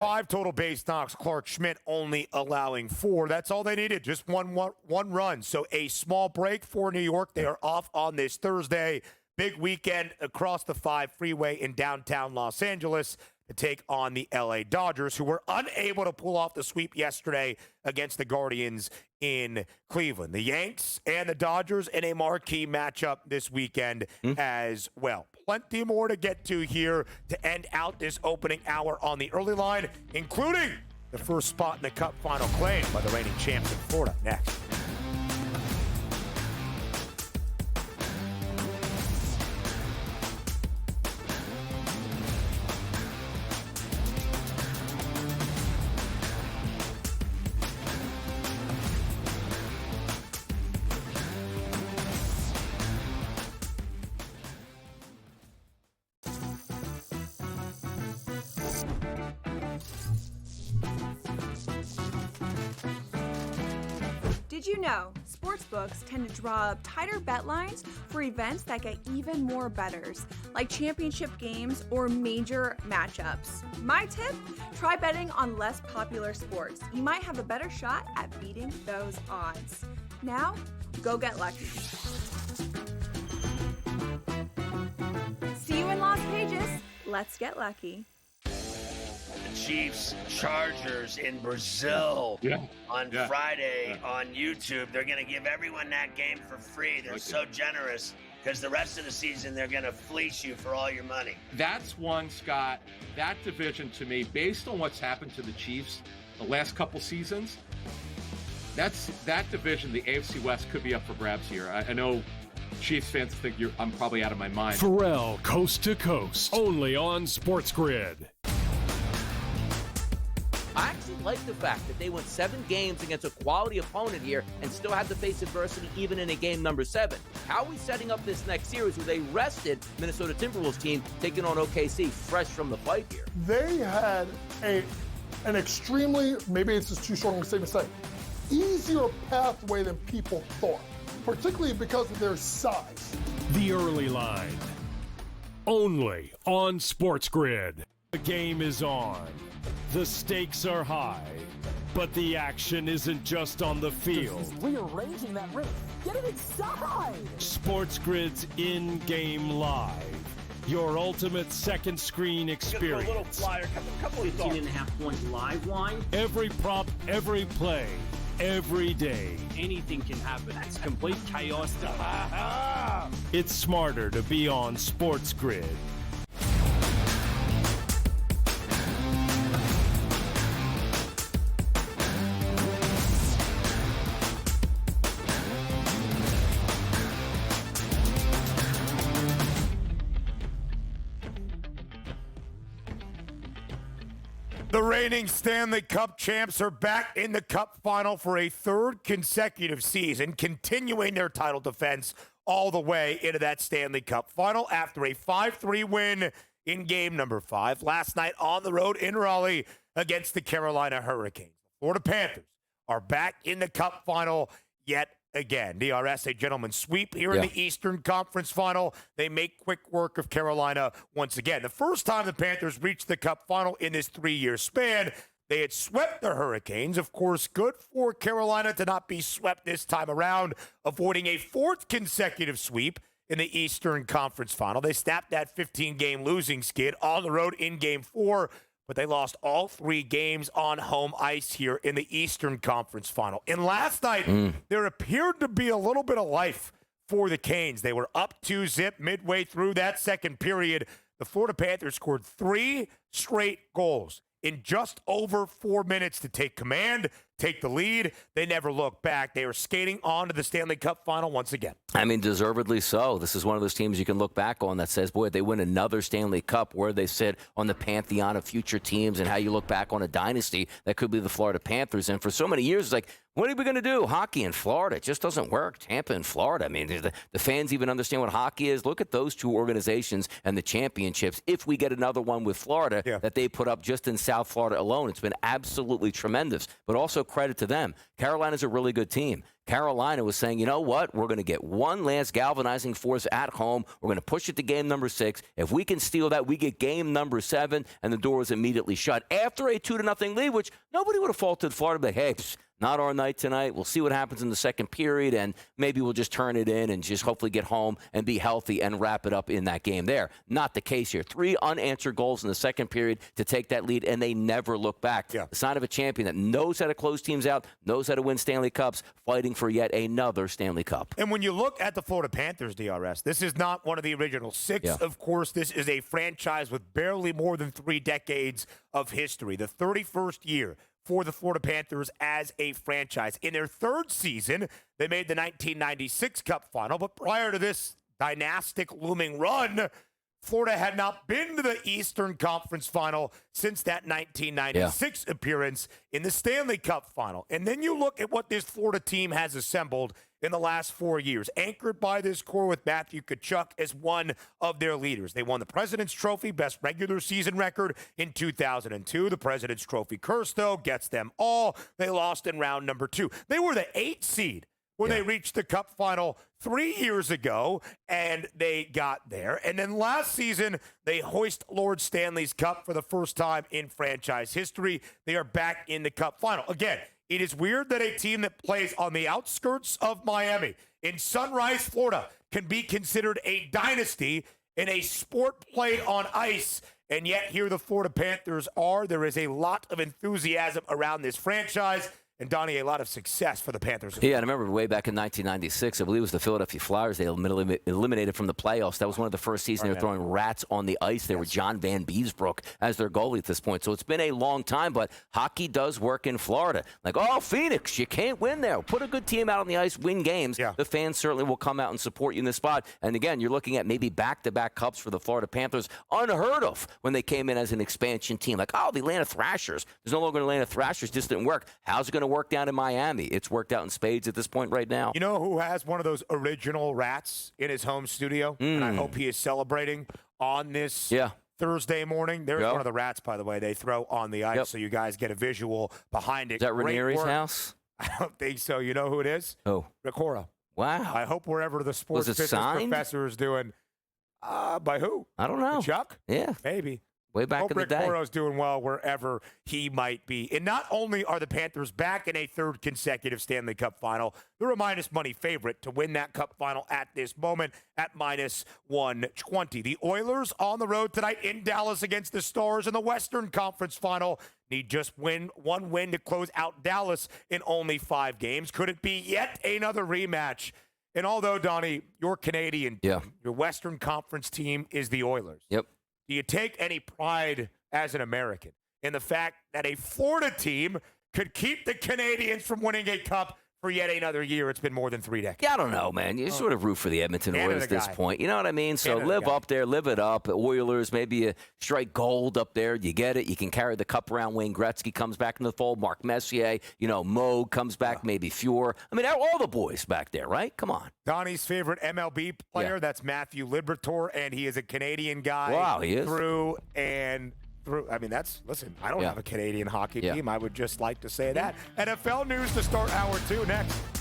5 total base knocks. Clark Schmidt only allowing 4. That's all they needed, just one run. So a small break for New York. They are off on this Thursday. Big weekend across the 5 freeway in downtown Los Angeles to take on the LA Dodgers, who were unable to pull off the sweep yesterday against the Guardians in Cleveland. The Yanks and the Dodgers in a marquee matchup this weekend as well. Plenty more to get to here to end out this opening hour on the early line, including the first spot in the Cup final claimed by the reigning champs in Florida. Next. Did you know sportsbooks tend to draw up tighter bet lines for events that get even more bettors, like championship games or major matchups? My tip? Try betting on less popular sports. You might have a better shot at beating those odds. Now, go get lucky. See you in Las Vegas. Let's get lucky. Chiefs Chargers in Brazil on Friday on YouTube. They're going to give everyone that game for free. They're so generous because the rest of the season they're going to fleece you for all your money. That's one, Scott. That division to me, based on what's happened to the Chiefs the last couple seasons, that division, the AFC West, could be up for grabs here. I know Chiefs fans think I'm probably out of my mind. Pharrell, Coast to Coast, only on SportsGrid. I actually like the fact that they went 7 games against a quality opponent here and still had to face adversity even in a game number 7. How are we setting up this next series where they rested Minnesota Timberwolves team taking on OKC fresh from the fight here? They had an extremely, maybe it's just too strong a statement to say, easier pathway than people thought, particularly because of their size. The early line, only on SportsGrid. The game is on. The stakes are high, but the action isn't just on the field. He's rearranging that rim. Get it inside! SportsGrid's in-game live. Your ultimate second screen experience. A little flyer, couple of 18.5-point live line. Every prop, every play, every day. Anything can happen. It's complete chaos. It's smarter to be on SportsGrid. The reigning Stanley Cup champs are back in the Cup final for a 3rd consecutive season, continuing their title defense all the way into that Stanley Cup final after a 5-3 win in game number 5 last night on the road in Raleigh against the Carolina Hurricanes. The Florida Panthers are back in the Cup final yet again. DRS, a gentleman's sweep here in the Eastern Conference final. They make quick work of Carolina once again. The first time the Panthers reached the Cup final in this 3-year span, they had swept the Hurricanes. Of course, good for Carolina to not be swept this time around, avoiding a 4th consecutive sweep in the Eastern Conference final. They snapped that 15-game losing skid on the road in Game 4, but they lost all 3 games on home ice here in the Eastern Conference final. And last night, there appeared to be a little bit of life for the Canes. They were up 2-0 midway through that second period. The Florida Panthers scored 3 straight goals in just over 4 minutes to take command, take the lead. They never looked back. They are skating on to the Stanley Cup final once again. I mean, deservedly so. This is one of those teams you can look back on that says, boy, they win another Stanley Cup, where they sit on the pantheon of future teams and how you look back on a dynasty that could be the Florida Panthers. And for so many years, it's like, what are we going to do? Hockey in Florida. It just doesn't work. Tampa and Florida. I mean, the fans even understand what hockey is. Look at those 2 organizations and the championships. If we get another one with Florida that they put up just in South Florida alone. It's been absolutely tremendous, but also credit to them. Carolina's a really good team. Carolina was saying, you know what? We're going to get one last galvanizing force at home. We're going to push it to game number 6. If we can steal that, we get game number 7, and the door is immediately shut. After a 2-0 lead, which nobody would have faulted Florida, but hey, not our night tonight. We'll see what happens in the second period, and maybe we'll just turn it in and just hopefully get home and be healthy and wrap it up in that game there. Not the case here. 3 unanswered goals in the second period to take that lead, and they never look back. Yeah. The sign of a champion that knows how to close teams out, knows how to win Stanley Cups, fighting for yet another Stanley Cup. And when you look at the Florida Panthers, DRS, this is not one of the original 6. Yeah. Of course, this is a franchise with barely more than 3 decades of history. The 31st year for the Florida Panthers as a franchise. In their 3rd season, they made the 1996 Cup Final, but prior to this dynastic looming run, Florida had not been to the Eastern Conference Final since that 1996 appearance in the Stanley Cup Final. And then you look at what this Florida team has assembled in the last 4 years, anchored by this core with Matthew Tkachuk as one of their leaders. They won the President's Trophy, best regular season record in 2002. The President's Trophy curse, though, gets them all. They lost in round number 2. They were the 8th seed when they reached the Cup Final 3 years ago, and they got there. And then last season, they hoist Lord Stanley's Cup for the first time in franchise history. They are back in the Cup Final. Again, it is weird that a team that plays on the outskirts of Miami in Sunrise, Florida, can be considered a dynasty in a sport played on ice. And yet here the Florida Panthers are. There is a lot of enthusiasm around this franchise. And, Donnie, a lot of success for the Panthers. Yeah, and I remember way back in 1996, I believe it was the Philadelphia Flyers they eliminated from the playoffs. That was one of the first seasons they were throwing rats on the ice. They were John Van Beesbrook as their goalie at this point. So it's been a long time, but hockey does work in Florida. Like, oh, Phoenix, you can't win there. Put a good team out on the ice, win games. Yeah. The fans certainly will come out and support you in this spot. And, again, you're looking at maybe back-to-back cups for the Florida Panthers. Unheard of when they came in as an expansion team. Like, oh, the Atlanta Thrashers. There's no longer an Atlanta Thrashers. Just didn't work. How's it going to work down in Miami? It's worked out in spades at this point right now. You know who has one of those original rats in his home studio? And I hope he is celebrating on this Thursday morning. There's one of the rats, by the way, they throw on the ice so you guys get a visual behind it. Is that Ranieri's house? I don't think so. You know who it is? Oh. Rick Horrow. Wow. I hope wherever the sports business professor is doing. By who? I don't know. Chuck? Yeah. Maybe. Way back in the day. Rick Horrow's doing well wherever he might be. And not only are the Panthers back in a 3rd consecutive Stanley Cup Final, they're a minus money favorite to win that Cup Final at this moment at minus 120. The Oilers on the road tonight in Dallas against the Stars in the Western Conference Final. Need just one win to close out Dallas in only 5 games. Could it be yet another rematch? And although, Donnie, you're Canadian, your Western Conference team is the Oilers. Yep. Do you take any pride as an American in the fact that a Florida team could keep the Canadians from winning a cup for yet another year? It's been more than 3 decades. Yeah, I don't know, man. You sort of root for the Edmonton Oilers at this point. You know what I mean? So live up there, live it up. Oilers, maybe you strike gold up there. You get it. You can carry the cup around. Wayne Gretzky comes back in the fold. Mark Messier, Moog comes back, maybe Fuhr. I mean, all the boys back there, right? Come on. Donnie's favorite MLB player, that's Matthew Liberatore, and he is a Canadian guy. Wow, he is. Through. I mean, listen, I don't have a Canadian hockey team. I would just like to say that. NFL news to start hour 2 next.